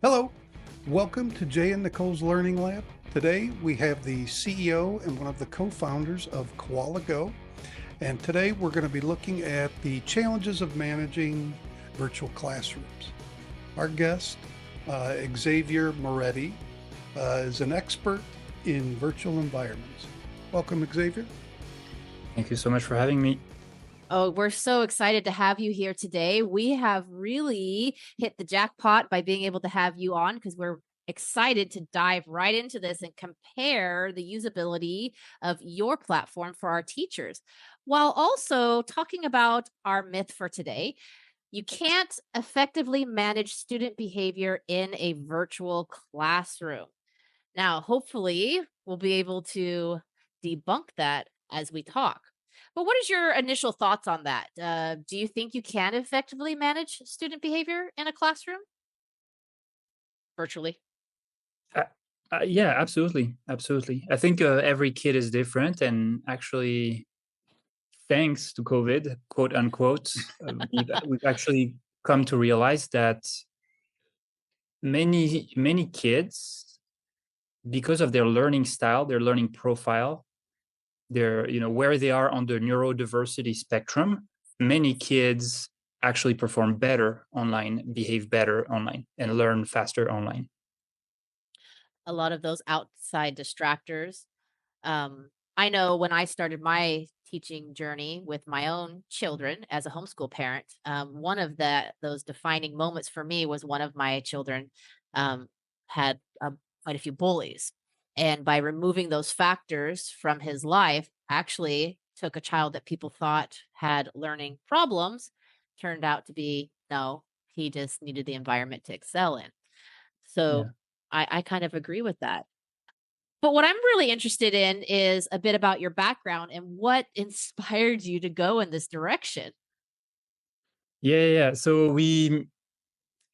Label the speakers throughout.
Speaker 1: Hello, welcome to Jay and Nicole's Learning Lab. Today we have the CEO and one of the co-founders of Koala Go. And today we're going to be looking at the challenges of managing virtual classrooms. Our guest, Xavier Moretti, is an expert in virtual environments. Welcome, Xavier.
Speaker 2: Thank you so much for having me.
Speaker 3: Oh, we're so excited to have you here today. We have really hit the jackpot by being able to have you on because we're excited to dive right into this and compare the usability of your platform for our teachers, while also talking about our myth for today. You can't effectively manage student behavior in a virtual classroom. Now, hopefully, we'll be able to debunk that as we talk. But what is your initial thoughts on that? Do you think you can effectively manage student behavior in a classroom virtually?
Speaker 2: Uh, yeah, absolutely, absolutely. I think every kid is different, and actually, thanks to COVID, quote unquote, we've actually come to realize that many kids, because of their learning style, their learning profile, their where they are on the neurodiversity spectrum, many kids actually perform better online, behave better online, and learn faster online.
Speaker 3: A lot of those outside distractors. I know when I started my teaching journey with my own children as a homeschool parent, one of those defining moments for me was one of my children um, had quite a few bullies, and by removing those factors from his life, actually took a child that people thought had learning problems, turned out to be no, he just needed the environment to excel in. So
Speaker 2: Yeah.
Speaker 3: I kind of agree with that. But what I'm really interested in is a bit about your background and what inspired you to go in this direction.
Speaker 2: Yeah. So we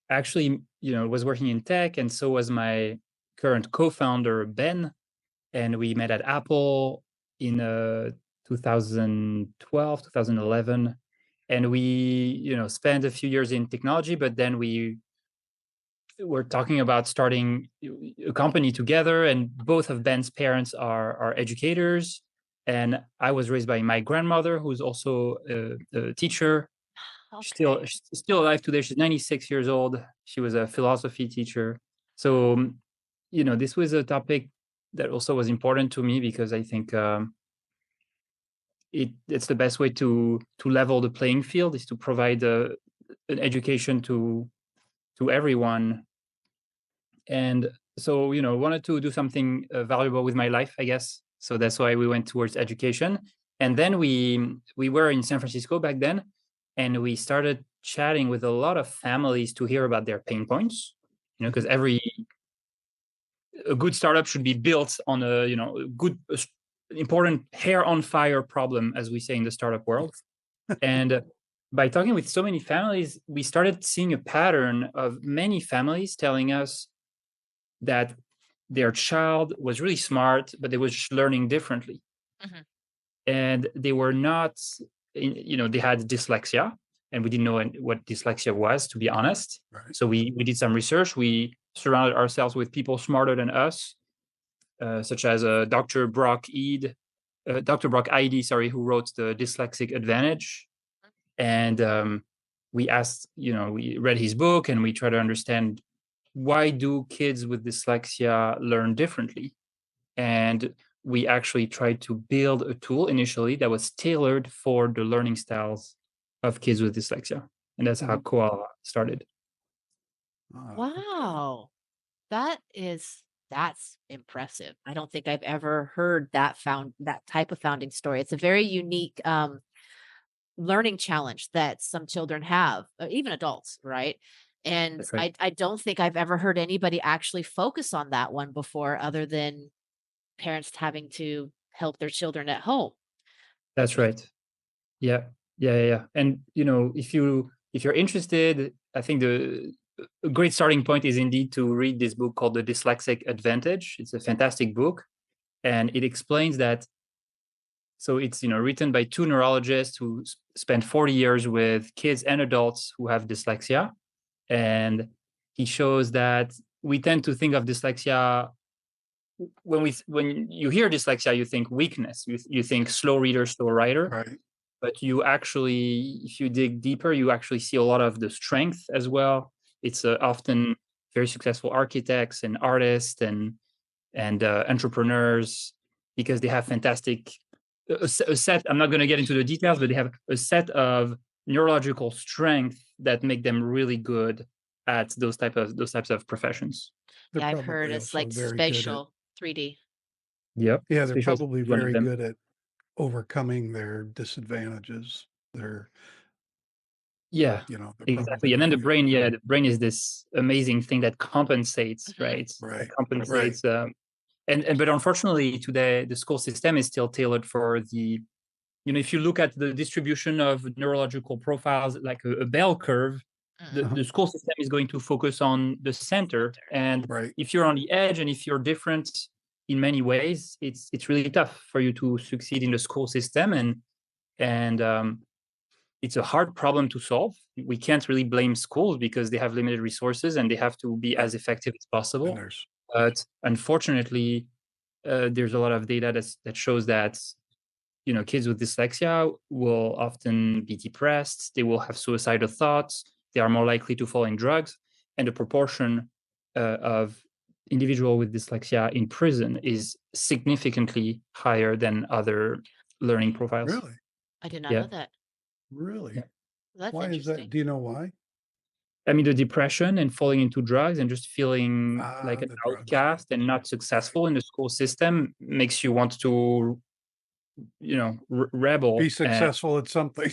Speaker 2: actually, was working in tech, and so was my current co-founder Ben, and we met at Apple in 2012, 2011, and we, spent a few years in technology, but then we were talking about starting a company together, and both of Ben's parents are educators, and I was raised by my grandmother, who's also a teacher.
Speaker 3: Okay.
Speaker 2: She's still alive today. She's 96 years old. She was a philosophy teacher. So, this was a topic that also was important to me because I think it's the best way to level the playing field is to provide an education to everyone. And so, wanted to do something valuable with my life, I guess. So that's why we went towards education. And then we were in San Francisco back then, and we started chatting with a lot of families to hear about their pain points. Because a good startup should be built on a good, important hair on fire problem, as we say in the startup world. And by talking with so many families, we started seeing a pattern of many families telling us that their child was really smart, but they was just learning differently.
Speaker 3: Mhm.
Speaker 2: And they were not, they had dyslexia, and we didn't know what dyslexia was, to be honest.
Speaker 1: Right.
Speaker 2: So we did some research. We surrounded ourselves with people smarter than us, such as Dr. Brock Eide, sorry, who wrote the Dyslexic Advantage. And we asked, we read his book, and we try to understand, why do kids with dyslexia learn differently? And we actually tried to build a tool initially that was tailored for the learning styles of kids with dyslexia. And that's how Koala started.
Speaker 1: Okay.
Speaker 3: Wow. That's impressive. I don't think I've ever heard that type of founding story. It's a very unique learning challenge that some children have, even adults, right? And
Speaker 2: That's right.
Speaker 3: I don't think I've ever heard anybody actually focus on that one before, other than parents having to help their children at home.
Speaker 2: That's right. Yeah. Yeah. And if you're interested, I think a great starting point is indeed to read this book called The Dyslexic Advantage. It's a fantastic book, and it explains that. So it's written by two neurologists who spent 40 years with kids and adults who have dyslexia, and he shows that we tend to think of dyslexia when you hear dyslexia, you think weakness, you think slow reader, slow writer.
Speaker 1: Right.
Speaker 2: But you actually, if you dig deeper, you actually see a lot of the strength as well. It's often very successful architects and artists and entrepreneurs, because they have fantastic a set. I'm not going to get into the details, but they have a set of neurological strength that make them really good at those types of professions.
Speaker 1: They're
Speaker 3: Yeah, I've heard
Speaker 1: probably
Speaker 3: it's
Speaker 1: also
Speaker 3: like
Speaker 1: very good at,
Speaker 3: spatial 3D.
Speaker 2: Yep.
Speaker 1: yeah, they're
Speaker 2: Spatial
Speaker 1: probably
Speaker 2: is one of
Speaker 1: very
Speaker 2: them.
Speaker 1: good at overcoming their disadvantages. They're,
Speaker 2: Yeah,
Speaker 1: you know, they're
Speaker 2: exactly.
Speaker 1: probably
Speaker 2: And then the
Speaker 1: very
Speaker 2: brain, yeah, the brain is this amazing thing that compensates,
Speaker 3: Mhm.
Speaker 2: right?
Speaker 1: Right,
Speaker 2: That compensates. And but unfortunately, today the school system is still tailored for the, if you look at the distribution of neurological profiles, like a bell curve,
Speaker 3: Mhm.
Speaker 2: the school system is going to focus on the center. And
Speaker 1: right.
Speaker 2: if you're on the edge and if you're different in many ways, it's really tough for you to succeed in the school system. And it's a hard problem to solve. We can't really blame schools because they have limited resources and they have to be
Speaker 1: Right.
Speaker 2: as effective as
Speaker 1: And
Speaker 2: possible.
Speaker 1: there's,
Speaker 2: But unfortunately, there's a lot of data that shows that kids with dyslexia will often be depressed. They will have suicidal thoughts. They are more likely to fall in drugs, and the proportion of individual with dyslexia in prison is significantly higher than other learning profiles.
Speaker 1: really,
Speaker 3: I did not
Speaker 2: Yeah.
Speaker 3: know that.
Speaker 1: really.
Speaker 2: Yeah.
Speaker 3: That's
Speaker 1: Why is that?
Speaker 3: interesting.
Speaker 1: Do you know why?
Speaker 2: I mean, the depression and falling into drugs and just feeling like an
Speaker 1: The drugs.
Speaker 2: outcast and not successful in the school system makes you want to, rebel.
Speaker 1: Be successful at something.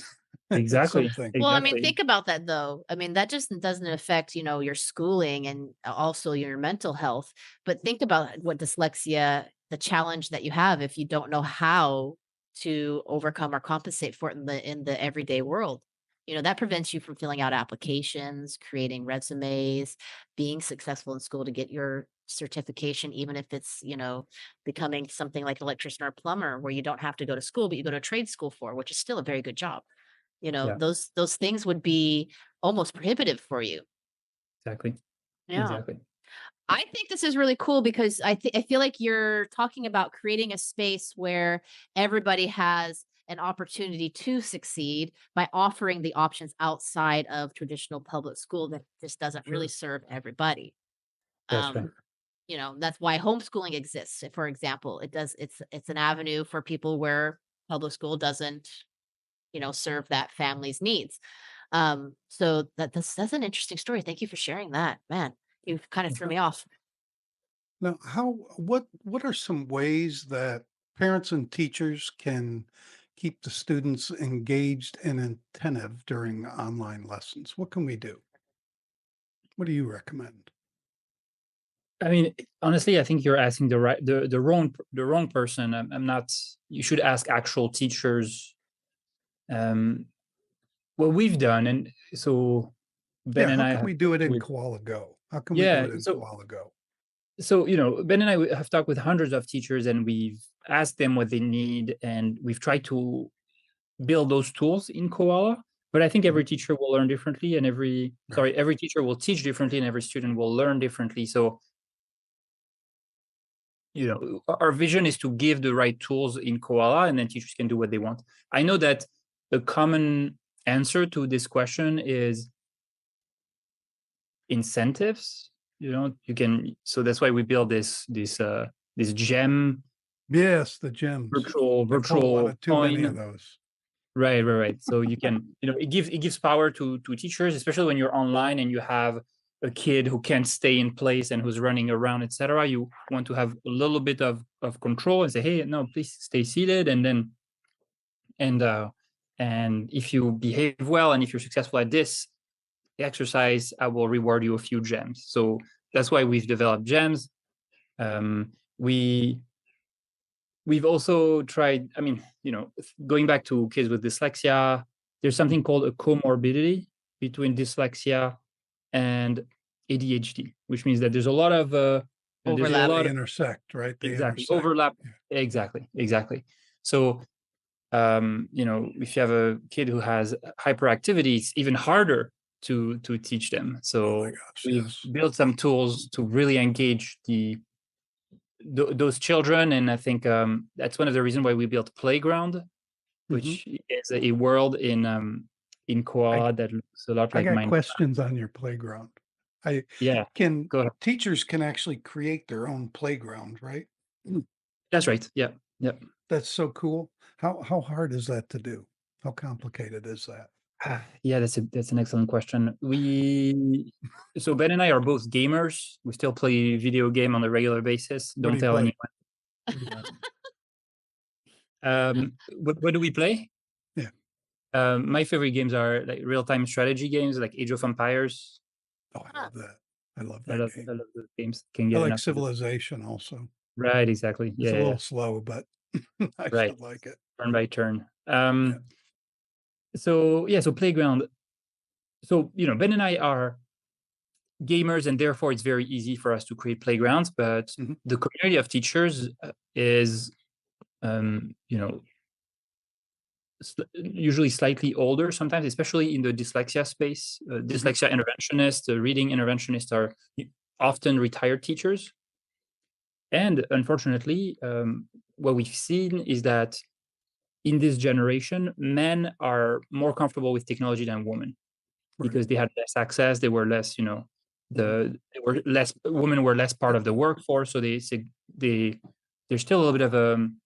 Speaker 1: At
Speaker 2: Exactly.
Speaker 1: something.
Speaker 3: Well, I mean,
Speaker 2: Exactly.
Speaker 3: think about that though. I mean, that just doesn't affect, your schooling and also your mental health. But think about what dyslexia, the challenge that you have if you don't know how to overcome or compensate for it in the everyday world. That prevents you from filling out applications, creating resumes, being successful in school to get your certification, even if it's, becoming something like an electrician or plumber, where you don't have to go to school, but you go to a trade school for, which is still a very good job.
Speaker 2: Yeah.
Speaker 3: Those things would be almost prohibitive for you.
Speaker 2: Exactly.
Speaker 3: Yeah.
Speaker 2: Exactly.
Speaker 3: I think this is really cool because I feel like you're talking about creating a space where everybody has an opportunity to succeed by offering the options outside of traditional public school that just doesn't really serve everybody.
Speaker 2: That's right.
Speaker 3: That's why homeschooling exists. For example, it's an avenue for people where public school doesn't serve that family's needs. So that's an interesting story. Thank you for sharing that. Man, you kind of threw me off.
Speaker 1: Now, what are some ways that parents and teachers can keep the students engaged and attentive during online lessons? What can we do? What do you recommend?
Speaker 2: I mean, honestly, I think you're asking the wrong person. I'm not. You should ask actual teachers. What we've done, and so Ben
Speaker 1: Yeah,
Speaker 2: and
Speaker 1: how
Speaker 2: I
Speaker 1: can
Speaker 2: have
Speaker 1: we do it
Speaker 2: talked
Speaker 1: in
Speaker 2: with.
Speaker 1: Koala Go? How can we do
Speaker 2: Yeah.
Speaker 1: it in
Speaker 2: So
Speaker 1: Koala Go?
Speaker 2: Ben and I have talked with hundreds of teachers, and we've asked them what they need, and we've tried to build those tools in Koala. But I think every teacher will learn differently, and
Speaker 1: Right.
Speaker 2: every teacher will teach differently, and every student will learn differently. So our vision is to give the right tools in Koala, and then teachers can do what they want. I know that the common answer to this question is incentives. You can. So that's why we build this gem
Speaker 1: Yes, the gems. Nicole
Speaker 2: virtual
Speaker 1: wanted too many of
Speaker 2: coin.
Speaker 1: those.
Speaker 2: Right. So you can, it gives power to teachers, especially when you're online and you have a kid who can't stay in place and who's running around, etc. You want to have a little bit of control and say, hey, no, please stay seated. And if you behave well and if you're successful at this exercise, I will reward you a few gems. So that's why we've developed gems. We We've also tried, I mean, going back to kids with dyslexia, there's something called a comorbidity between dyslexia and ADHD, which means that there's a lot of there's a
Speaker 3: Overlap.
Speaker 1: They
Speaker 2: lot of
Speaker 1: intersect, right? They
Speaker 2: exactly
Speaker 1: intersect.
Speaker 2: overlap.
Speaker 1: Yeah.
Speaker 2: Exactly. So if you have a kid who has hyperactivity, it's even harder to teach them.
Speaker 1: Oh
Speaker 2: So
Speaker 1: my gosh,
Speaker 2: we've
Speaker 1: yes.
Speaker 2: built some tools to really engage those children, and I think that's one of the reasons why we built Playground, which is a world in Koala that looks a lot
Speaker 1: I
Speaker 2: like
Speaker 1: got
Speaker 2: Minecraft.
Speaker 1: questions on your playground.
Speaker 2: Yeah, go ahead.
Speaker 1: Teachers can actually create their own playground, right?
Speaker 2: That's right. Yeah, yeah.
Speaker 1: That's so cool. How hard is that to do? How complicated is that?
Speaker 2: Yeah, that's an excellent question. So Ben and I are both gamers. We still play video game on a regular basis.
Speaker 1: What do
Speaker 2: Don't
Speaker 1: you
Speaker 2: tell
Speaker 1: play?
Speaker 2: anyone. What do we play?
Speaker 1: Yeah.
Speaker 2: My favorite games are like real-time strategy games, like Age of Empires.
Speaker 1: Oh, I love that. I love
Speaker 2: I
Speaker 1: that
Speaker 2: love
Speaker 1: game.
Speaker 2: those games. Can
Speaker 1: I
Speaker 2: get
Speaker 1: like
Speaker 2: enough of it.
Speaker 1: Civilization also.
Speaker 2: Right, exactly.
Speaker 1: It's a
Speaker 2: Yeah,
Speaker 1: little slow, but I
Speaker 2: right.
Speaker 1: still like it.
Speaker 2: Turn by turn.
Speaker 1: Yeah.
Speaker 2: So Playground. So Ben and I are gamers, and therefore it's very easy for us to create playgrounds. But
Speaker 1: Mhm.
Speaker 2: the community of teachers is, usually slightly older sometimes, especially in the dyslexia space. Dyslexia interventionists, reading interventionists are often retired teachers. And unfortunately, what we've seen is that in this generation, men are more comfortable with technology than women
Speaker 1: Right.
Speaker 2: because they had less access. They were less, women were less part of the workforce. So there's still a little bit of an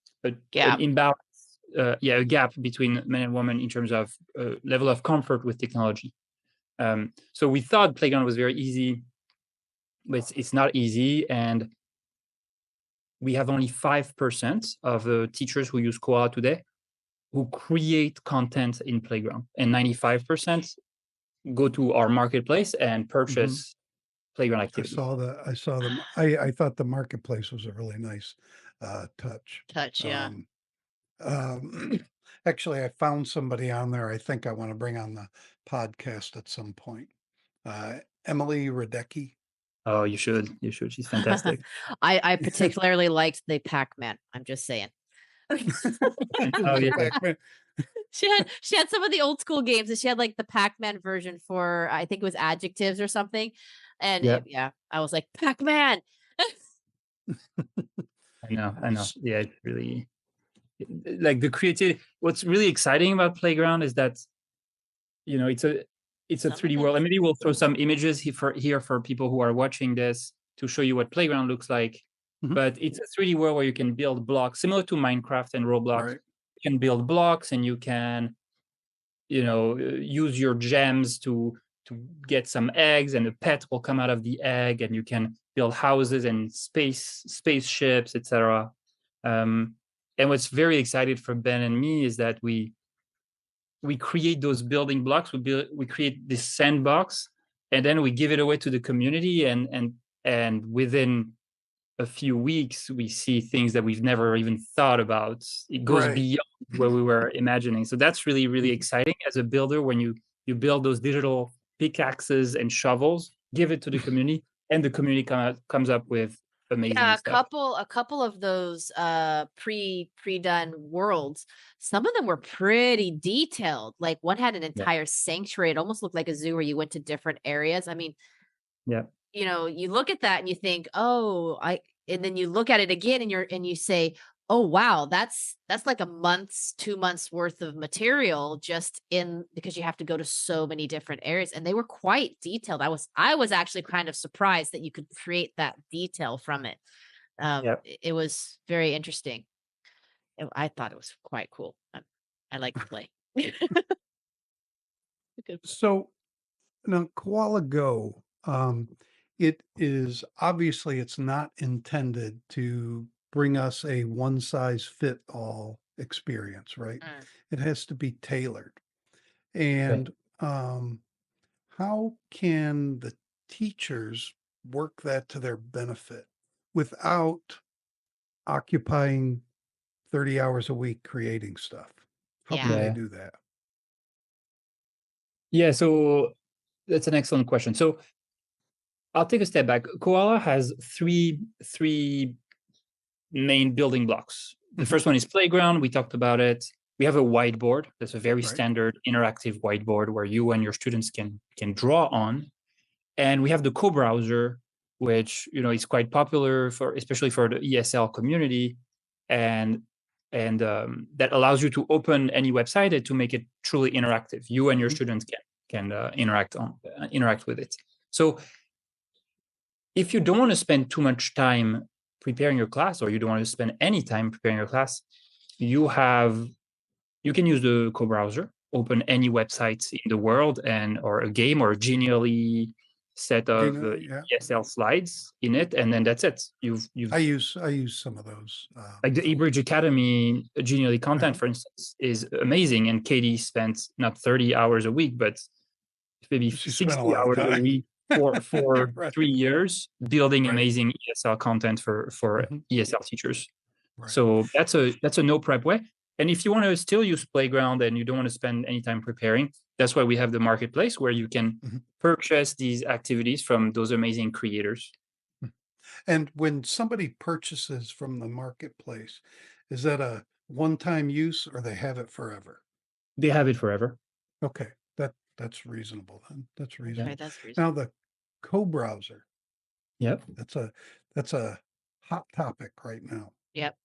Speaker 2: imbalance, a gap between men and women in terms of level of comfort with technology. So we thought Playground was very easy, but it's not easy. And we have only 5% of the teachers who use Koala today who create content in Playground, and 95% go to our marketplace and purchase Playground
Speaker 1: I
Speaker 2: activities.
Speaker 1: saw them. I thought the marketplace was a really nice touch.
Speaker 3: Yeah.
Speaker 1: Actually, I found somebody on there I think I want to bring on the podcast at some point. Emily Radecki.
Speaker 2: Oh, you should. She's fantastic.
Speaker 3: I particularly liked the Pac-Man. I'm just saying.
Speaker 2: Oh, yeah.
Speaker 1: Pac-Man.
Speaker 3: She had some of the old school games, and she had like the Pac-Man version for, I think it was adjectives or something. And I was like, Pac-Man.
Speaker 2: I know. Yeah, it's really like the creativity. What's really exciting about Playground is that it's a 3D world. And maybe we'll throw some images here for people who are watching this to show you what Playground looks like. But it's a 3D world where you can build blocks similar to Minecraft and Roblox.
Speaker 1: Right.
Speaker 2: You can build blocks, and you can use your gems to get some eggs, and a pet will come out of the egg, and you can build houses and spaceships, etc. And what's very excited for Ben and me is that we create those building blocks. We create this sandbox, and then we give it away to the community, and within a few weeks we see things that we've never even thought about. It goes beyond what we were imagining. So that's really, really exciting as a builder when you build those digital pickaxes and shovels, give it to the community, and the community comes up with amazing stuff.
Speaker 3: A couple of those pre-done worlds, some of them were pretty detailed. Like one had an entire sanctuary. It almost looked like a zoo where you went to different areas. I mean, you look at that and you think, and then you look at it again and you say, oh wow, that's like 2 months worth of material just because you have to go to so many different areas, and they were quite detailed. I was actually kind of surprised that you could create that detail from it. It was very interesting. I thought it was quite cool. I like to play.
Speaker 1: So now Koala Go, it is obviously it's not intended to bring us a one size fit all experience, right? It has to be tailored. And how can the teachers work that to their benefit without occupying 30 hours a week creating stuff? How can they do that?
Speaker 2: Yeah, so that's an excellent question. So I'll take a step back. Koala has three main building blocks. The first one is Playground. We talked about it. we have a whiteboard. That's a very
Speaker 1: Right.
Speaker 2: standard interactive whiteboard where you and your students can draw on. And we have the co-browser, which is quite popular especially for the ESL community, and that allows you to open any website and to make it truly interactive. You and your students can interact with it. So if you don't want to spend too much time preparing your class, or you don't want to spend any time preparing your class, you can use the co-browser, open any website in the world or a game or a genially set of ESL slides in it, and then that's it. I
Speaker 1: use some of those.
Speaker 2: Like the eBridge Academy genially content, for instance, is amazing. And Katie spent not 30 hours a week, but maybe 60 hours a week for
Speaker 1: right.
Speaker 2: 3 years building amazing ESL content for ESL teachers. Right. So that's a no prep way. And if you want to still use Playground and you don't want to spend any time preparing, that's why we have the marketplace where you can purchase these activities from those amazing creators.
Speaker 1: And when somebody purchases from the marketplace, is that a one-time use, or they have it forever?
Speaker 2: They have it forever.
Speaker 1: Okay, that's reasonable then. That's reasonable.
Speaker 3: Okay, that's reasonable.
Speaker 1: Now the co-browser.
Speaker 2: Yep.
Speaker 1: That's a hot topic right now.
Speaker 3: Yep.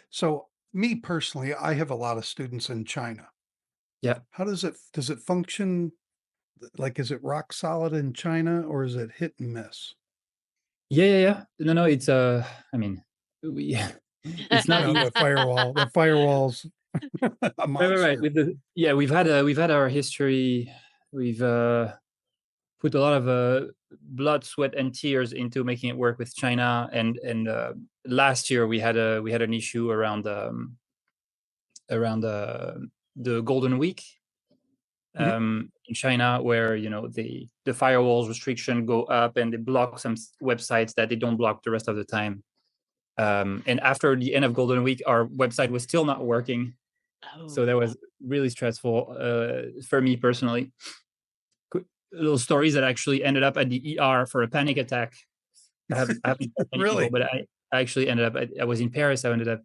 Speaker 1: So me personally, I have a lot of students in China.
Speaker 2: Yeah.
Speaker 1: How does it function? Like, is it rock solid in China, or is it hit and miss?
Speaker 2: Yeah. No, it's I mean, it's not
Speaker 1: the firewall. The firewalls.
Speaker 2: Right. We've had our history. We've put a lot of blood, sweat, and tears into making it work with China. And last year we had an issue around the Golden Week in China, where the firewalls restriction go up and they block some websites that they don't block the rest of the time. And after the end of Golden Week, our website was still not working. So that was really stressful for me personally. Little stories that actually ended up at the ER for a panic attack. I haven't
Speaker 1: really,
Speaker 2: people, but I actually ended up. I was in Paris. I ended up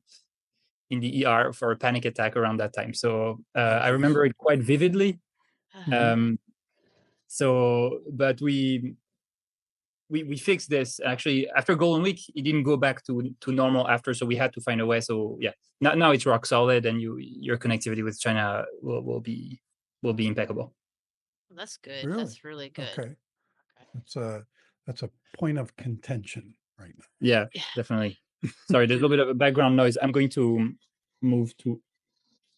Speaker 2: in the ER for a panic attack around that time. So I remember it quite vividly. But we fixed this. Actually, after Golden Week, it didn't go back to normal after. So we had to find a way. So yeah, now it's rock solid, and your connectivity with China will be impeccable.
Speaker 3: That's good.
Speaker 1: Really?
Speaker 3: That's really good.
Speaker 1: Okay. That's a point of contention right now.
Speaker 2: Yeah. Definitely. Sorry, there's a little bit of a background noise. I'm going to move to.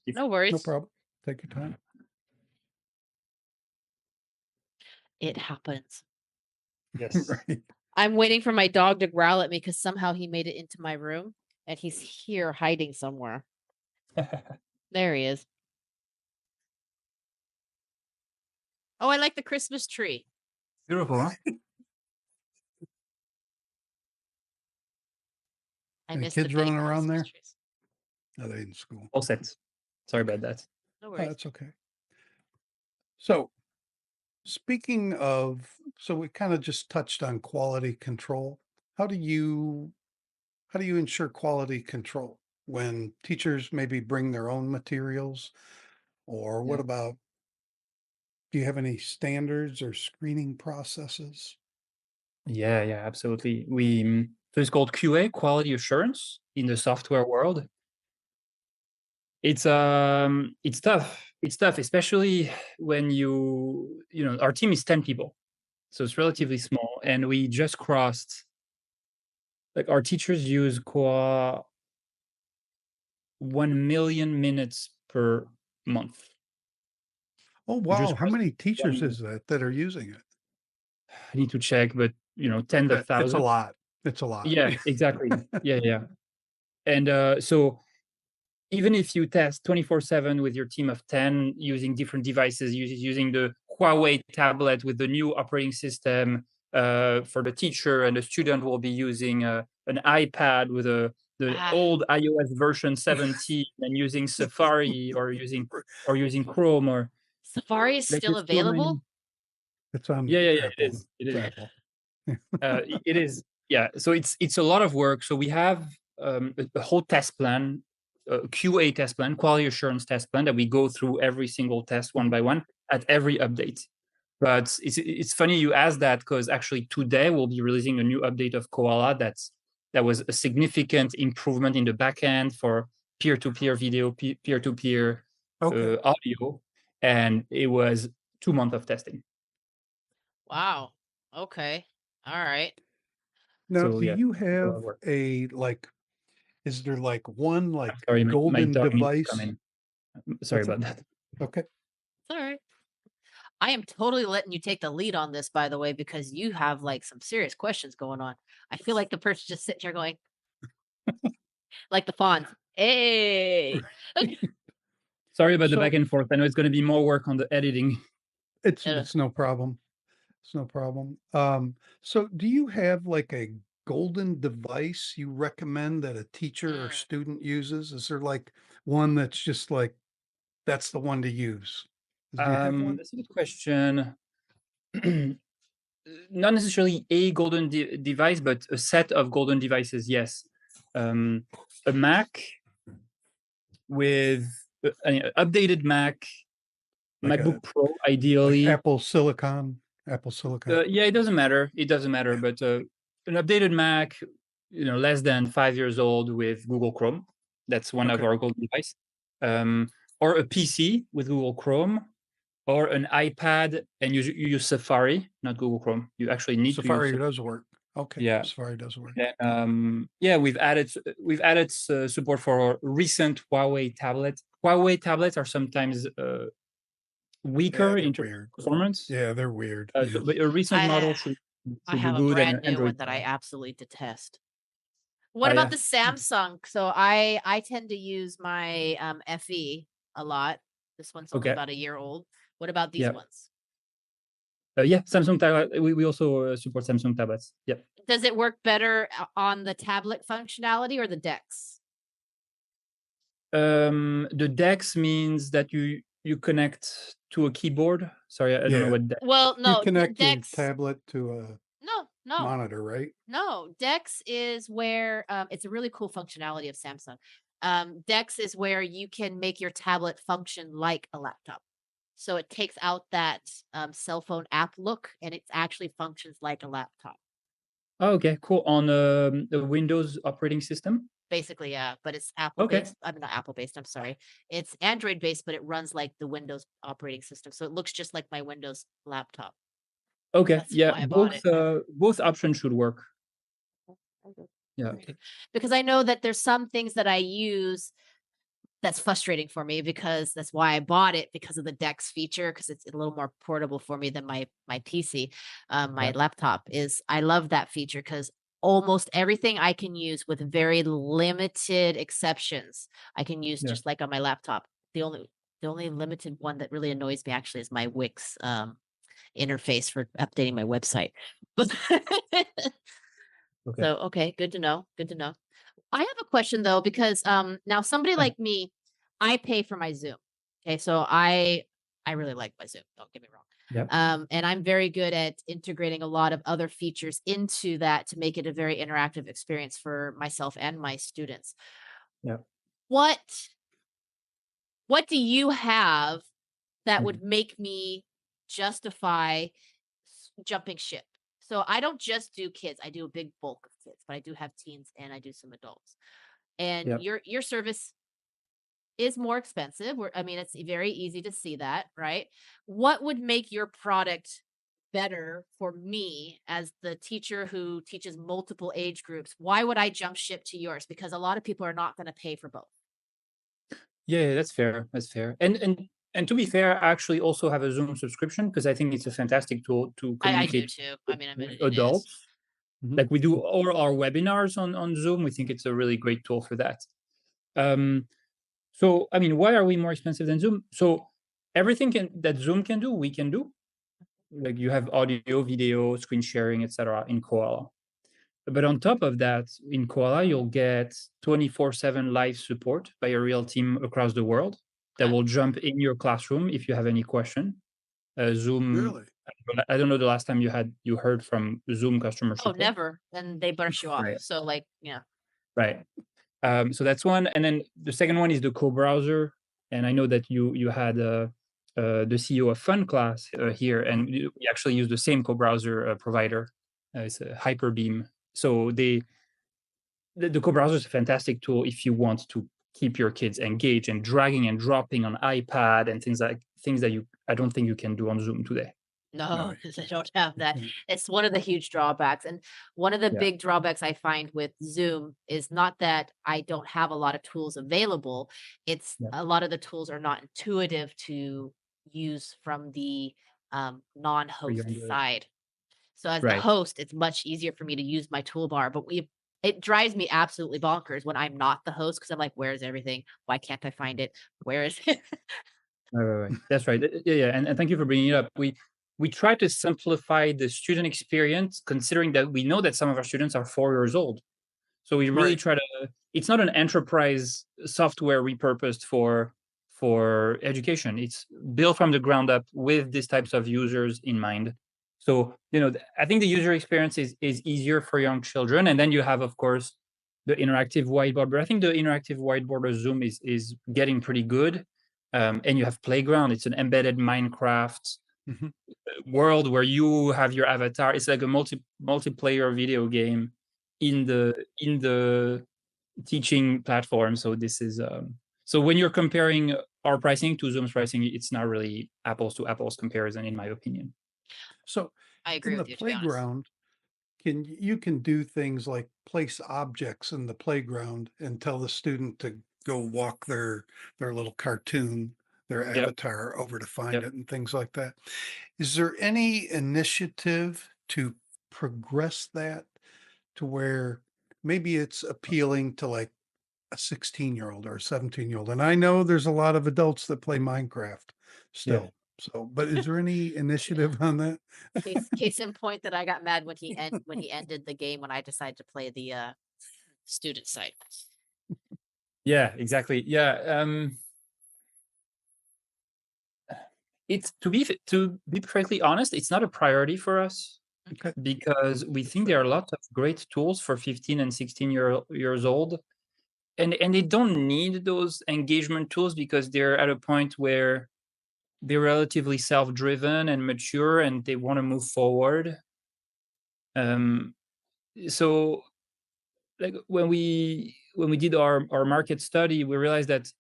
Speaker 3: No worries.
Speaker 1: No problem. Take your time.
Speaker 3: It happens.
Speaker 2: Yes.
Speaker 1: Right.
Speaker 3: I'm waiting for my dog to growl at me because somehow he made it into my room and he's here hiding somewhere. There he is. Oh, I like the Christmas tree.
Speaker 2: Beautiful, huh?
Speaker 3: I
Speaker 1: Any
Speaker 3: missed
Speaker 1: kids
Speaker 3: the big
Speaker 1: running around
Speaker 3: Christmas
Speaker 1: there?
Speaker 3: trees.
Speaker 1: Are they in school?
Speaker 2: All set. Sorry about that.
Speaker 3: No
Speaker 1: Oh,
Speaker 3: worries.
Speaker 1: that's okay. So speaking of, we kind of just touched on quality control. How do you ensure quality control when teachers maybe bring their own materials? Or what about, do you have any standards or screening processes?
Speaker 2: Yeah, absolutely. So it's called QA, quality assurance, in the software world. It's tough. It's tough, especially when our team is 10 people, so it's relatively small, and we just crossed. Like, our teachers use Koala 1 million minutes per month.
Speaker 1: Oh, wow. How many teachers is that are using it?
Speaker 2: I need to check, but tens of thousands.
Speaker 1: It's a lot.
Speaker 2: Yeah, exactly. Yeah. And so even if you test 24/7 with your team of 10 using different devices, using the Huawei tablet with the new operating system for the teacher, and the student will be using an iPad with the old iOS version 17 and using Safari or using Chrome, or
Speaker 3: Safari is still available.
Speaker 1: It's on.
Speaker 2: Yeah,
Speaker 1: Apple.
Speaker 2: it is. It is.
Speaker 1: Apple.
Speaker 2: It is. Yeah. So it's a lot of work. So we have a whole test plan QA test plan, quality assurance test plan, that we go through every single test one by one at every update. But it's funny you asked that, because actually today we'll be releasing a new update of Koala that was a significant improvement in the backend for peer-to-peer video, peer-to-peer audio, and it was 2 months of testing.
Speaker 3: Wow. Okay. All right.
Speaker 1: Now,
Speaker 2: So,
Speaker 1: do
Speaker 2: yeah,
Speaker 1: you
Speaker 2: a lot
Speaker 1: have
Speaker 2: of work.
Speaker 1: is there like one like
Speaker 2: Sorry, my
Speaker 1: golden
Speaker 2: dog needs to
Speaker 1: device?
Speaker 2: come in. Sorry
Speaker 1: What's
Speaker 2: about that.
Speaker 1: Okay.
Speaker 3: It's all right. I am totally letting you take the lead on this, by the way, because you have like some serious questions going on. I feel like the person just sitting here going, like the fawns. Hey.
Speaker 2: Sorry about the
Speaker 1: So
Speaker 2: back and forth. I know it's going to be more work on the editing.
Speaker 1: it's no problem. It's no problem. So do you have like a golden device you recommend that a teacher or
Speaker 3: Mm.
Speaker 1: student uses? Is there like one that's just like that's the one to use? Do you have one?
Speaker 2: That's a good question. Not necessarily a golden device, but a set of golden devices, yes. A Mac with an updated Mac,
Speaker 1: Like
Speaker 2: MacBook Pro,
Speaker 1: like
Speaker 2: ideally.
Speaker 1: Apple Silicon?
Speaker 2: Yeah, it doesn't matter. It doesn't matter. But an updated Mac, less than 5 years old, with Google Chrome. That's one of
Speaker 1: Okay.
Speaker 2: our golden device. Or a PC with Google Chrome, or an iPad, and you use Safari, not Google Chrome. You actually need to use
Speaker 1: Safari
Speaker 2: Safari.
Speaker 1: does work. Okay.
Speaker 2: Yeah.
Speaker 1: Safari does work.
Speaker 2: And, yeah, we've added support for recent Huawei tablets. Huawei tablets are sometimes weaker
Speaker 1: they're
Speaker 2: in terms
Speaker 1: weird.
Speaker 2: of performance.
Speaker 1: Yeah, they're weird.
Speaker 2: But a recent model should
Speaker 3: I
Speaker 2: be
Speaker 3: have a
Speaker 2: good, and
Speaker 3: brand new
Speaker 2: Android.
Speaker 3: one that I absolutely detest. What
Speaker 2: Oh,
Speaker 3: about
Speaker 2: yeah.
Speaker 3: the Samsung? So I tend to use my FE a lot. This one's only
Speaker 2: Okay.
Speaker 3: about a year old. What about these
Speaker 2: Yeah.
Speaker 3: ones?
Speaker 2: Yeah, Samsung tablet. We also support Samsung tablets. Yeah.
Speaker 3: Does it work better on the tablet functionality or the DeX?
Speaker 2: The DeX means that you connect to a keyboard. Sorry, I don't know what DeX.
Speaker 3: Well,
Speaker 1: You
Speaker 3: no,
Speaker 1: connect your
Speaker 3: DeX.
Speaker 1: tablet to a
Speaker 3: No.
Speaker 1: monitor, right?
Speaker 3: No, DeX is where it's a really cool functionality of Samsung. DeX is where you can make your tablet function like a laptop. So it takes out that cell phone app look, and it actually functions like a laptop.
Speaker 2: Oh, okay, cool. On the Windows operating system.
Speaker 3: Basically, yeah, but it's Apple
Speaker 2: Okay.
Speaker 3: based. I'm not Apple based. I'm sorry. It's Android based, but it runs like the Windows operating system. So it looks just like my Windows laptop.
Speaker 2: Okay.
Speaker 3: That's
Speaker 2: Yeah,
Speaker 3: why I bought
Speaker 2: both options should work. Yeah.
Speaker 3: Because I know that there's some things that I use that's frustrating for me, because that's why I bought it, because of the DeX feature, because it's a little more portable for me than my PC. My
Speaker 2: Yeah.
Speaker 3: laptop is. I love that feature because almost everything I can use with very limited exceptions. I can use just like on my laptop. The only limited one that really annoys me actually is my Wix interface for updating my website.
Speaker 2: Okay.
Speaker 3: So, okay, good to know. Good to know. I have a question though, because now somebody like me, I pay for my Zoom. Okay, so I really like my Zoom. Don't get me wrong.
Speaker 2: Yeah.
Speaker 3: And I'm very good at integrating a lot of other features into that to make it a very interactive experience for myself and my students.
Speaker 2: Yeah.
Speaker 3: What do you have that would make me justify jumping ship? So I don't just do kids. I do a big bulk of kids, but I do have teens and I do some adults. And your service is more expensive. I mean, it's very easy to see that, right? What would make your product better for me as the teacher who teaches multiple age groups? Why would I jump ship to yours? Because a lot of people are not going to pay for both.
Speaker 2: Yeah, that's fair. That's fair. And to be fair, I actually also have a Zoom subscription, because I think it's a fantastic tool to
Speaker 3: I do
Speaker 2: communicate
Speaker 3: too. I mean,
Speaker 2: with
Speaker 3: it is.
Speaker 2: adults. Like we do all our webinars on Zoom. We think it's a really great tool for that. So, I mean, why are we more expensive than Zoom? So everything that Zoom can do, we can do. Like you have audio, video, screen sharing, etc. in Koala. But on top of that, in Koala, you'll get 24/7 live support by a real team across the world that will jump in your classroom if you have any question. Zoom.
Speaker 1: Really?
Speaker 2: I don't know the last time you heard from Zoom customer support.
Speaker 3: Oh, never. And they brush you off.
Speaker 2: Right.
Speaker 3: So like, yeah.
Speaker 2: Right. So that's one. And then the second one is the co-browser. And I know that you had the CEO of Fun Class here, and we actually use the same co-browser provider. It's a Hyperbeam. So the co-browser is a fantastic tool if you want to keep your kids engaged and dragging and dropping on iPad and things that I don't think you can do on Zoom today.
Speaker 3: No, because I don't have that.
Speaker 1: Mhm.
Speaker 3: It's one of the huge drawbacks. And one of the
Speaker 2: Yeah.
Speaker 3: big drawbacks I find with Zoom is not that I don't have a lot of tools available. It's
Speaker 2: Yeah.
Speaker 3: a lot of the tools are not intuitive to use from the non-host
Speaker 2: younger.
Speaker 3: side. So as the
Speaker 2: Right.
Speaker 3: host, it's much easier for me to use my toolbar, but it drives me absolutely bonkers when I'm not the host because I'm like, where's everything? Why can't I find it? Where is it?
Speaker 2: Right. That's right. Yeah. And thank you for bringing it up. We try to simplify the student experience, considering that we know that some of our students are 4 years old. So we really
Speaker 1: Right.
Speaker 2: try to. It's not an enterprise software repurposed for education. It's built from the ground up with these types of users in mind. So I think the user experience is easier for young children, and then you have, of course, the interactive whiteboard. But I think the interactive whiteboard of Zoom is getting pretty good. And you have Playground. It's an embedded Minecraft
Speaker 1: Mhm.
Speaker 2: world where you have your avatar. It's like a multiplayer video game in the teaching platform. So this is so when you're comparing our pricing to Zoom's pricing, it's not really apples to apples comparison, in my opinion.
Speaker 1: So
Speaker 3: I
Speaker 1: in
Speaker 3: agree
Speaker 1: the
Speaker 3: with you, to be honest.
Speaker 1: playground, you can do things like place objects in the playground and tell the student to go walk their little cartoon, their
Speaker 2: Yep.
Speaker 1: avatar over to find
Speaker 2: Yep.
Speaker 1: it and things like that. Is there any initiative to progress that to where maybe it's appealing to like a 16-year-old or a 17-year-old? And I know there's a lot of adults that play Minecraft
Speaker 2: Yeah.
Speaker 1: still. So, but is there any initiative on that?
Speaker 3: Case in point that I got mad when he ended the game when I decided to play the student side.
Speaker 2: Yeah, exactly. Yeah. It's to be perfectly honest, it's not a priority for us
Speaker 1: Okay.
Speaker 2: because we think there are lots of great tools for 15 and 16 years old. And they don't need those engagement tools because they're at a point where they're relatively self-driven and mature and they want to move forward. So like when we did our market study, we realized that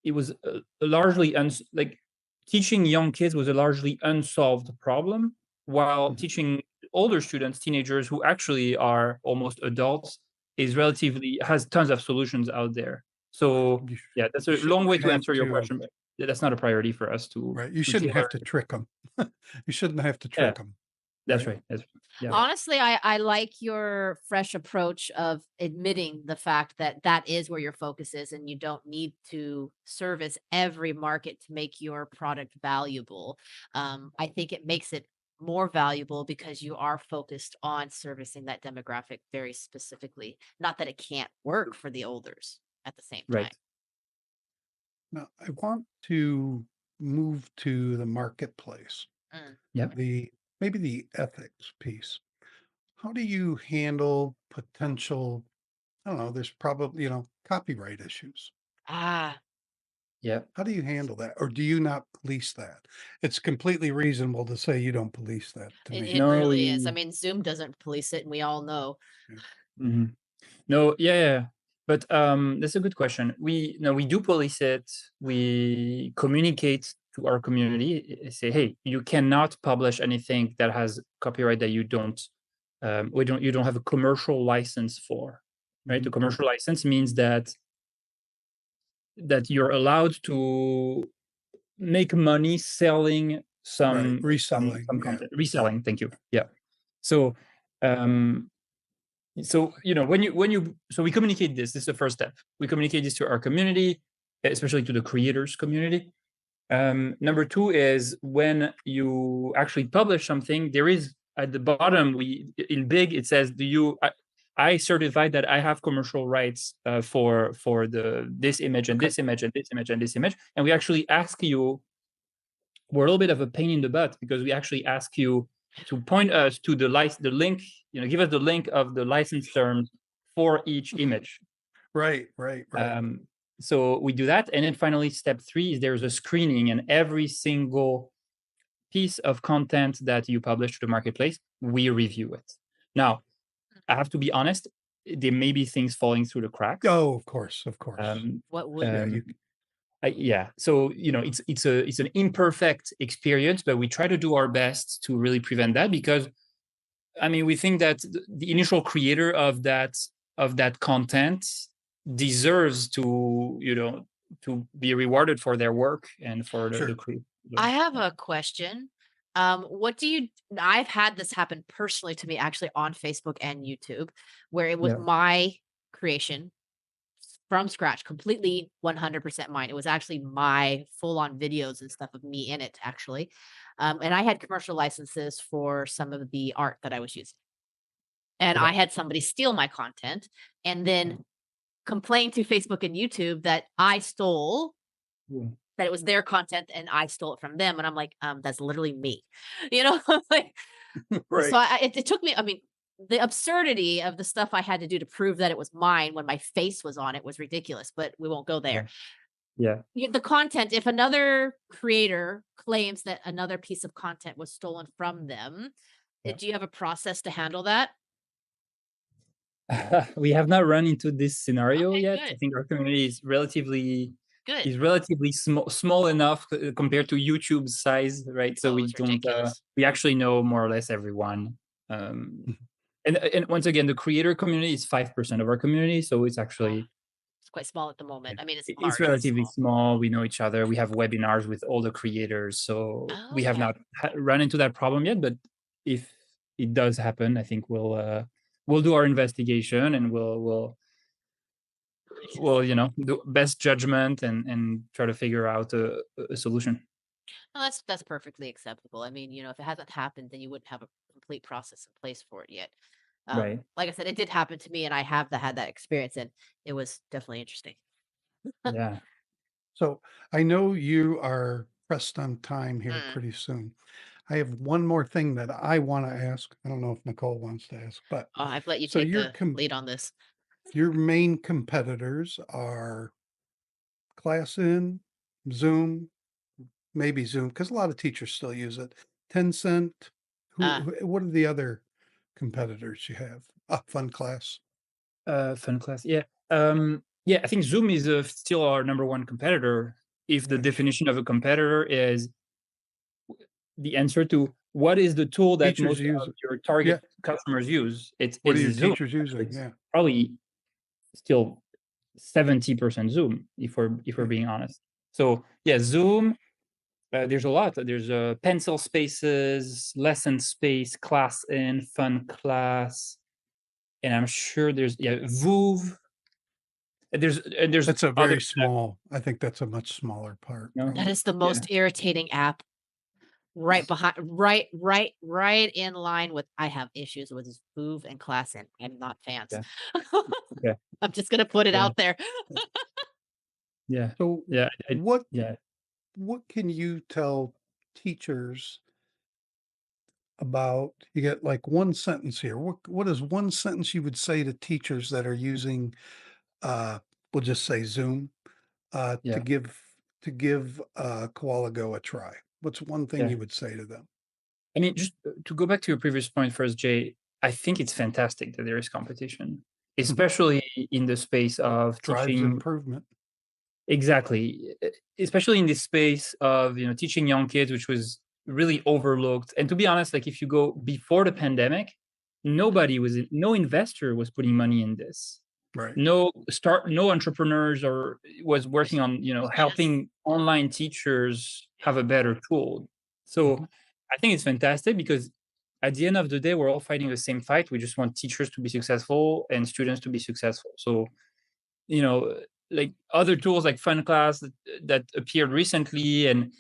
Speaker 2: it was a largely like teaching young kids was a largely unsolved problem, while
Speaker 1: Mhm.
Speaker 2: teaching older students, teenagers who actually are almost adults, has tons of solutions out there. So
Speaker 1: You
Speaker 2: yeah, that's
Speaker 1: you
Speaker 2: a long
Speaker 1: shouldn't
Speaker 2: way to
Speaker 1: have
Speaker 2: answer your
Speaker 1: to,
Speaker 2: question, but that's not a priority for us to
Speaker 1: right? You shouldn't
Speaker 2: tailor.
Speaker 1: have to trick them. You shouldn't have to
Speaker 2: Yeah,
Speaker 1: trick them,
Speaker 2: that's
Speaker 1: right?
Speaker 2: right. Yeah,
Speaker 3: Honestly, I like your fresh approach of admitting the fact that that is where your focus is, and you don't need to service every market to make your product valuable. I think it makes it more valuable because you are focused on servicing that demographic very specifically. Not that it can't work for the olders at the same time.
Speaker 2: right.
Speaker 1: Now, I want to move to the marketplace,
Speaker 3: Mm.
Speaker 2: Yep.
Speaker 1: maybe the ethics piece. How do you handle potential, I don't know, there's probably, copyright issues.
Speaker 3: Ah,
Speaker 2: Yep.
Speaker 1: How do you handle that? Or do you not police that? It's completely reasonable to say you don't police that to
Speaker 3: it,
Speaker 1: me.
Speaker 3: it
Speaker 2: No,
Speaker 3: really is. I mean, Zoom doesn't police it, and we all know.
Speaker 1: Yeah.
Speaker 2: Mhm. No, yeah. But that's a good question. We do police it. We communicate to our community, say, hey, you cannot publish anything that has copyright that you don't have a commercial license for, right? The
Speaker 1: Mhm.
Speaker 2: commercial license means that you're allowed to make money selling
Speaker 1: Right. Reselling.
Speaker 2: some
Speaker 1: Yeah.
Speaker 2: content, reselling. Thank you. Yeah. So um, so we communicate this is the first step. We communicate this to our community, especially to the creators community. Number two is when you actually publish something, there is at the bottom, in big it says, I certify that I have commercial rights for this image and
Speaker 1: Okay.
Speaker 2: this image and this image and this image. And we actually ask you, we're a little bit of a pain in the butt because we actually ask you to point us to the link, give us the link of the license terms for each image.
Speaker 1: Right, right, right.
Speaker 2: So we do that. And then finally, step 3 is there's a screening, and every single piece of content that you publish to the marketplace, we review it. Now, I have to be honest, there may be things falling through the cracks.
Speaker 1: Oh, of course, of course.
Speaker 3: What would
Speaker 1: Yeah,
Speaker 2: yeah. So it's an imperfect experience, but we try to do our best to really prevent that, because I mean we think that the initial creator of that content deserves to be rewarded for their work and for the
Speaker 1: sure.
Speaker 2: crew.
Speaker 3: I have a question. I've had this happen personally to me actually on Facebook and YouTube, where it was
Speaker 2: Yeah.
Speaker 3: my creation from scratch, completely 100% mine. It was actually my full on videos and stuff of me in it, actually. And I had commercial licenses for some of the art that I was using. And
Speaker 2: Okay.
Speaker 3: I had somebody steal my content and then complain to Facebook and YouTube that I stole,
Speaker 2: Yeah.
Speaker 3: that it was their content and I stole it from them. And I'm like, that's literally me, like,
Speaker 1: Right.
Speaker 3: so it took me, I mean, the absurdity of the stuff I had to do to prove that it was mine when my face was on it was ridiculous, but we won't go there.
Speaker 2: Yeah.
Speaker 3: The content, if another creator claims that another piece of content was stolen from them,
Speaker 2: Yeah.
Speaker 3: do you have a process to handle that?
Speaker 2: We have not run into this scenario
Speaker 3: Okay,
Speaker 2: yet.
Speaker 3: good.
Speaker 2: I think our community is relatively
Speaker 3: Good.
Speaker 2: small enough compared to YouTube's size, right? So
Speaker 3: Oh,
Speaker 2: we
Speaker 3: it's
Speaker 2: don't
Speaker 3: ridiculous.
Speaker 2: we actually know more or less everyone.
Speaker 1: Mhm.
Speaker 2: And once again, the creator community is 5% of our community, so it's actually
Speaker 3: It's quite small at the moment. I mean, it's
Speaker 2: it's
Speaker 3: large, but
Speaker 2: relatively
Speaker 3: small.
Speaker 2: small. We know each other. We have webinars with all the creators, so we have
Speaker 3: Okay.
Speaker 2: not run into that problem yet. But if it does happen, I think we'll do our investigation, and we'll do best judgment and try to figure out a solution.
Speaker 3: No, that's perfectly acceptable. I mean, if it hasn't happened, then you wouldn't have a complete process in place for it yet.
Speaker 2: Right.
Speaker 3: Like I said, it did happen to me, and I have had that experience, and it was definitely interesting.
Speaker 2: Yeah.
Speaker 1: So I know you are pressed on time here
Speaker 3: Mm.
Speaker 1: pretty soon. I have one more thing that I want to ask. I don't know if Nicole wants to ask, but
Speaker 3: Oh, I've let you
Speaker 1: so
Speaker 3: take the lead on this.
Speaker 1: your main competitors are ClassIn, Zoom, maybe Zoom, because a lot of teachers still use it. Tencent.
Speaker 3: Uh,
Speaker 1: What are the other competitors you have? Fun Class.
Speaker 2: Fun class. Yeah. Yeah. I think Zoom is still our number one competitor. If the
Speaker 1: Okay.
Speaker 2: definition of a competitor is the answer to what is the tool that
Speaker 1: Teachers
Speaker 2: most
Speaker 1: use
Speaker 2: of
Speaker 1: it.
Speaker 2: your
Speaker 1: Yeah.
Speaker 2: target customers use, it's
Speaker 1: What are your
Speaker 2: Zoom.
Speaker 1: teachers
Speaker 2: Actually,
Speaker 1: using?
Speaker 2: it's
Speaker 1: Yeah.
Speaker 2: probably still 70% Zoom, if we're
Speaker 1: Yeah.
Speaker 2: being honest. So yeah, Zoom. There's a lot. There's pencil spaces, lesson space, class in, fun class, and I'm sure there's Voov. There's
Speaker 1: That's a
Speaker 2: other.
Speaker 1: very small, I think that's a much smaller part,
Speaker 2: No?
Speaker 3: that
Speaker 1: probably.
Speaker 3: is the
Speaker 2: Yeah.
Speaker 3: most irritating app. Right behind, right in line with. I have issues with Voov and ClassIn. I'm not fans.
Speaker 2: Yeah. Okay.
Speaker 3: I'm just gonna put it
Speaker 2: Yeah.
Speaker 3: out there.
Speaker 2: Yeah.
Speaker 1: So
Speaker 2: Yeah. Yeah.
Speaker 1: what can you tell teachers about, you get like one sentence here. What is one sentence you would say to teachers that are using we'll just say Zoom
Speaker 2: Yeah.
Speaker 1: to give Koala Go a try? What's one thing
Speaker 2: Yeah.
Speaker 1: you would say to them?
Speaker 2: I mean, just to go back to your previous point first, Jay, I think it's fantastic that there is competition, especially in the space of
Speaker 1: Drives
Speaker 2: teaching.
Speaker 1: improvement.
Speaker 2: Exactly. Especially in this space of, teaching young kids, which was really overlooked. And to be honest, like if you go before the pandemic, no investor was putting money in this.
Speaker 1: Right.
Speaker 2: No entrepreneurs or was working on, helping online teachers have a better tool. So
Speaker 1: Mhm.
Speaker 2: I think it's fantastic because at the end of the day, we're all fighting the same fight. We just want teachers to be successful and students to be successful. So, you know, like other tools like Fun Class that appeared recently, and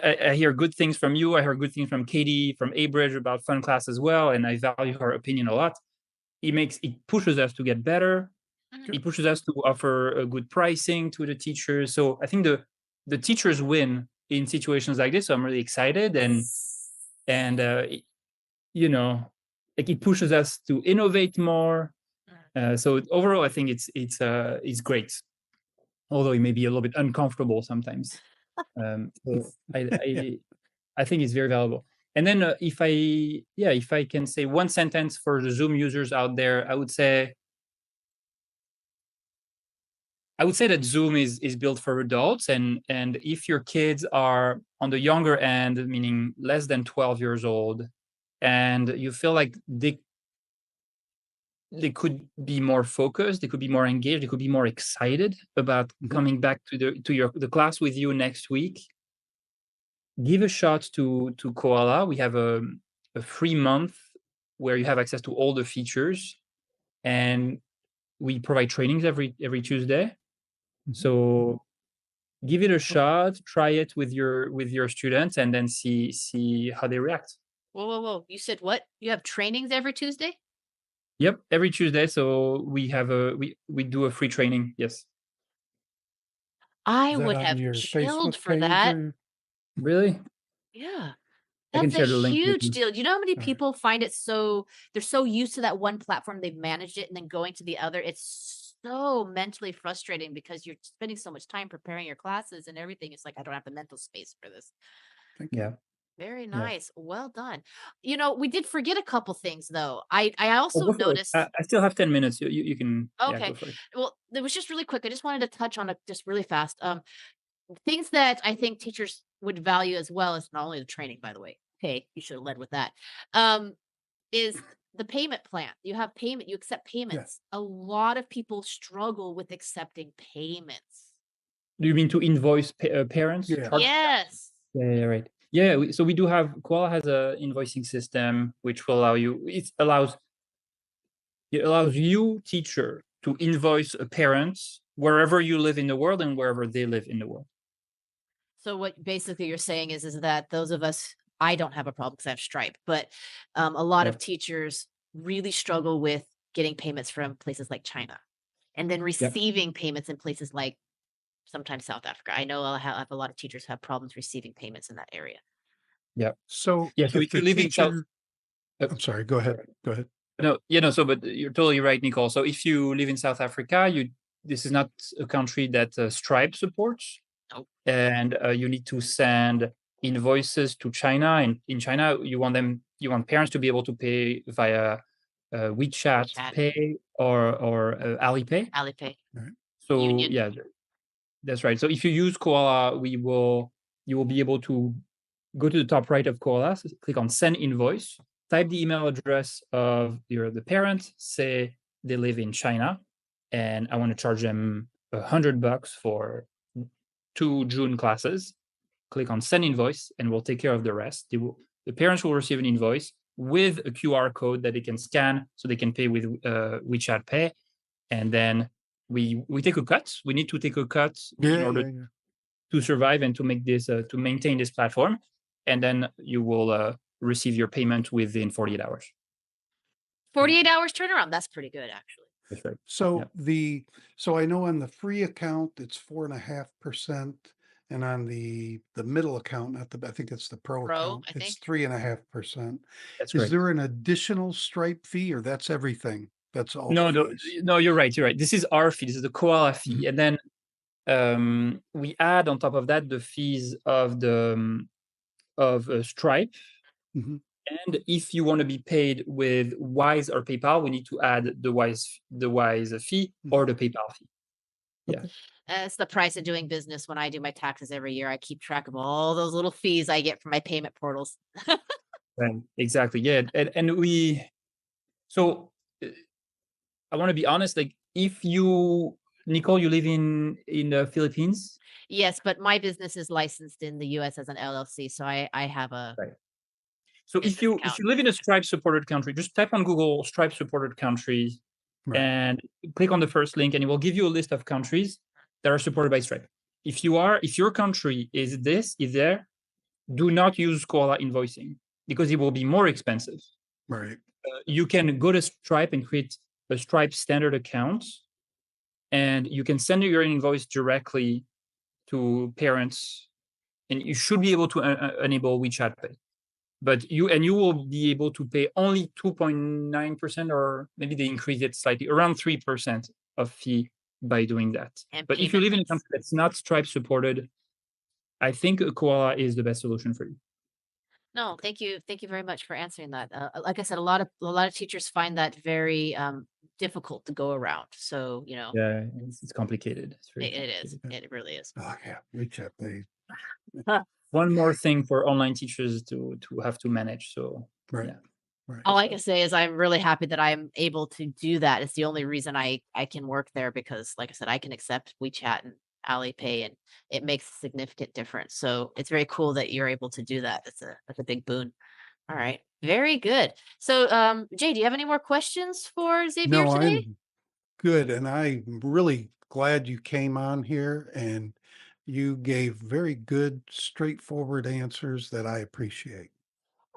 Speaker 2: I hear good things from you. I heard good things from Katie, from Abridge about Fun Class as well, and I value her opinion a lot. It pushes us to get better.
Speaker 3: Mhm.
Speaker 2: It pushes us to offer a good pricing to the teachers. So I think the teachers win in situations like this. So I'm really excited, and like it pushes us to innovate more. So overall, I think it's great, although it may be a little bit uncomfortable sometimes. So I think it's very valuable. And then if I can say one sentence for the Zoom users out there, I would say that Zoom is built for adults, and if your kids are on the younger end, meaning less than 12 years old, and you feel like they could be more focused, they could be more engaged, they could be more excited about coming back to the class with you next week, give a shot to Koala. We have a free month where you have access to all the features, and we provide trainings every Tuesday. So give it a shot, try it with your students, and then see how they react.
Speaker 3: Whoa. You said what? You have trainings every Tuesday?
Speaker 2: Yep, every Tuesday. So we have we do a free training. Yes.
Speaker 3: I
Speaker 1: Is that
Speaker 3: would
Speaker 1: on
Speaker 3: have
Speaker 1: your
Speaker 3: chilled
Speaker 1: Facebook
Speaker 3: for
Speaker 1: page
Speaker 3: that.
Speaker 1: or?
Speaker 2: Really?
Speaker 3: Yeah.
Speaker 2: I can
Speaker 3: That's a
Speaker 2: share the link with
Speaker 3: huge
Speaker 2: you.
Speaker 3: deal. Do you know how many
Speaker 1: All right.
Speaker 3: people find it they're so used to that one platform, they've managed it, and then going to the other, it's so mentally frustrating because you're spending so much time preparing your classes and everything. It's like, I don't have the mental space for this.
Speaker 1: Thank you.
Speaker 2: Yeah.
Speaker 3: Very nice. Well done. We did forget a couple things though. I also
Speaker 2: Go for it.
Speaker 3: noticed.
Speaker 2: I still have 10 minutes. You can
Speaker 3: Okay.
Speaker 2: go for it.
Speaker 3: Well, it was just really quick. I just wanted to touch on it just really fast. Things that I think teachers would value as well as not only the training, by the way. Okay, you should have led with that. Is the payment plan. You accept payments. A lot of people struggle with accepting payments.
Speaker 2: Do you mean to invoice parents?
Speaker 1: Yeah.
Speaker 3: Yes.
Speaker 2: Yeah, right. Yeah, so we do have Koala has a invoicing system which will allow you. It allows you, teacher, to invoice a parent wherever you live in the world and wherever they live in the world.
Speaker 3: So what basically you're saying is that those of us, I don't have a problem because I have Stripe, but a lot of teachers really struggle with getting payments from places like China, and then receiving payments in places like sometimes South Africa. I know I have a lot of teachers have problems receiving payments in that area.
Speaker 2: Yeah.
Speaker 1: So
Speaker 2: Yeah. So
Speaker 1: if
Speaker 2: if you
Speaker 1: the
Speaker 2: live in South,
Speaker 1: teacher, I'm sorry, go ahead. Go ahead.
Speaker 2: no. So, but you're totally right, Nicole. So if you live in South Africa, this is not a country that Stripe supports.
Speaker 3: Nope.
Speaker 2: And you need to send invoices to China, and in China you want parents to be able to pay via WeChat Pay or Alipay.
Speaker 3: Alipay.
Speaker 1: Right.
Speaker 2: So
Speaker 3: Union.
Speaker 2: yeah, that's right. So if you use Koala, you will be able to go to the top right of Koala, click on Send Invoice, type the email address of the parent, say they live in China, and I want to charge them $100 for 2 June classes. Click on Send Invoice, and we'll take care of the rest. The parents will receive an invoice with a QR code that they can scan, so they can pay with WeChat Pay, and then we take a cut. We need to take a cut in order to survive and to make this to maintain this platform, and then you will receive your payment within 48 hours.
Speaker 3: 48 hours turnaround. That's pretty good, actually.
Speaker 2: That's right.
Speaker 1: So so I know on the free account it's 4.5%, and on the middle account, I think it's the pro account, it's 3.5%.
Speaker 2: That's
Speaker 1: Is
Speaker 2: right.
Speaker 1: there an additional Stripe fee, or that's everything? That's all.
Speaker 2: No, you're right. This is our fee. This is the Koala fee, and then we add on top of that the fees of Stripe. And if you want to be paid with Wise or PayPal, we need to add the Wise fee or the PayPal fee. Yeah.
Speaker 3: It's the price of doing business. When I do my taxes every year, I keep track of all those little fees I get from my payment portals.
Speaker 2: Right. Exactly. Yeah. And so I want to be honest, like if Nicole, you live in the Philippines?
Speaker 3: Yes, but my business is licensed in the US as an LLC, so I have a
Speaker 2: So if you live in a Stripe supported country, just type on Google Stripe supported countries and click on the first link, and it will give you a list of countries that are supported by Stripe. If your country is there, do not use Koala invoicing because it will be more expensive.
Speaker 1: Right.
Speaker 2: You can go to Stripe and create a Stripe standard account, and you can send your invoice directly to parents, and you should be able to enable WeChat Pay. but you will be able to pay only 2.9%, or maybe they increase it slightly, around 3% of fee by doing that.
Speaker 3: And
Speaker 2: But if you live in a
Speaker 3: payment
Speaker 2: country that's not Stripe supported, I think Koala is the best solution for you.
Speaker 3: No, thank you. Thank you very much for answering that. Like I said, a lot of teachers find that very difficult to go around. So,
Speaker 2: Yeah, it's complicated. It's very
Speaker 3: it is.
Speaker 2: complicated.
Speaker 3: It really is.
Speaker 1: Oh yeah, reach out, they
Speaker 2: One more thing for online teachers to have to manage. So
Speaker 1: right,
Speaker 2: yeah.
Speaker 1: right.
Speaker 3: All I can say is I'm really happy that I'm able to do that. It's the only reason I can work there because, like I said, I can accept WeChat and Alipay, and it makes a significant difference. So it's very cool that you're able to do that. That's a big boon. All right, very good. So, Jay, do you have any more questions for Xavier
Speaker 1: No,
Speaker 3: today?
Speaker 1: I'm good, and I'm really glad you came on here and you gave very good, straightforward answers that I appreciate.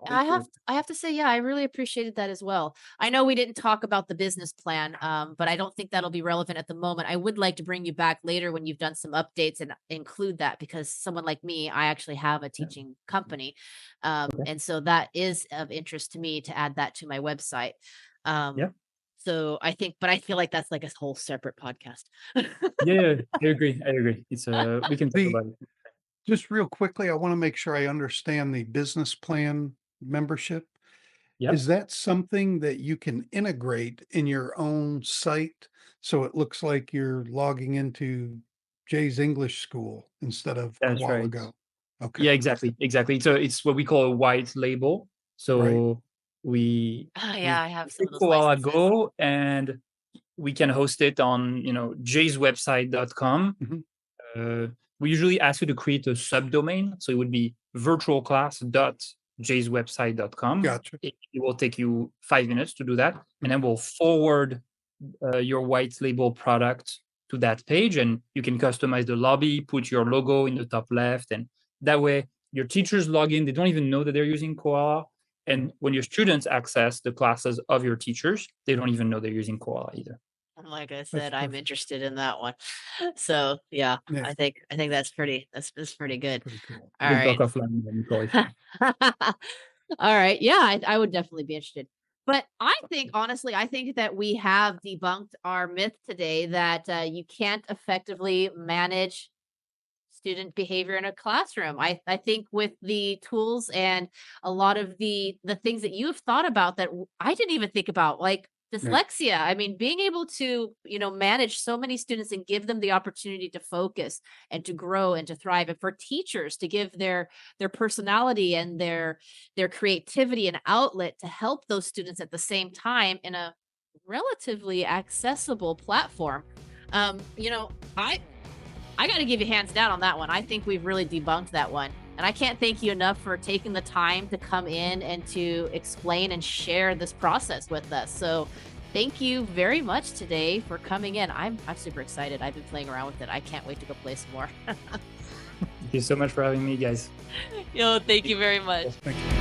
Speaker 3: I
Speaker 2: Thank
Speaker 3: have
Speaker 2: you.
Speaker 3: I have to say, yeah, I really appreciated that as well. I know we didn't talk about the business plan, but I don't think that'll be relevant at the moment. I would like to bring you back later when you've done some updates and include that because someone like me, I actually have a
Speaker 2: Yeah.
Speaker 3: teaching company,
Speaker 2: Okay.
Speaker 3: and so that is of interest to me to add that to my website. Um,
Speaker 2: Yeah.
Speaker 3: so I think, but I feel like that's like a whole separate podcast.
Speaker 2: Yeah, I agree. It's we can talk
Speaker 1: The
Speaker 2: about it.
Speaker 1: Just real quickly, I want to make sure I understand the business plan membership.
Speaker 2: Yep,
Speaker 1: Is that something that you can integrate in your own site so it looks like you're logging into Jay's English School instead of
Speaker 2: that's
Speaker 1: Koala
Speaker 2: right.
Speaker 1: Go? Okay,
Speaker 2: Yeah, exactly. So it's what we call a white label.
Speaker 1: right.
Speaker 2: So we
Speaker 3: Oh yeah,
Speaker 2: we
Speaker 3: I have some
Speaker 2: take
Speaker 3: of those
Speaker 2: Koala
Speaker 3: licenses.
Speaker 2: Go and we can host it on jayswebsite.com.
Speaker 1: Mhm.
Speaker 2: We usually ask you to create a subdomain. So it would be virtualclass.jayswebsite.com.
Speaker 1: Gotcha.
Speaker 2: It will take you 5 minutes to do that. And then we'll forward your white label product to that page, and you can customize the lobby, put your logo in the top left. And that way your teachers log in, they don't even know that they're using Koala. And when your students access the classes of your teachers, they don't even know they're using Koala either.
Speaker 3: And like I
Speaker 1: That's
Speaker 3: said, I'm
Speaker 1: perfect.
Speaker 3: interested in that one. So yeah,
Speaker 1: Yeah,
Speaker 3: I think that's pretty good.
Speaker 1: pretty cool.
Speaker 3: All
Speaker 2: We can
Speaker 3: right.
Speaker 2: talk offline, Nicole, if you
Speaker 3: All right. Yeah, I would definitely be interested. But I think, honestly, I think that we have debunked our myth today that you can't effectively manage student behavior in a classroom. I think with the tools and a lot of the things that you've thought about that I didn't even think about, like
Speaker 1: Yeah,
Speaker 3: dyslexia. I mean, being able to, manage so many students and give them the opportunity to focus and to grow and to thrive, and for teachers to give their personality and their creativity an outlet to help those students at the same time in a relatively accessible platform. I got to give you hands down on that one. I think we've really debunked that one. And I can't thank you enough for taking the time to come in and to explain and share this process with us. So thank you very much today for coming in. I'm super excited. I've been playing around with it. I can't wait to go play some more.
Speaker 2: Thank you so much for having me, guys.
Speaker 3: Thank you very much.
Speaker 1: thank you.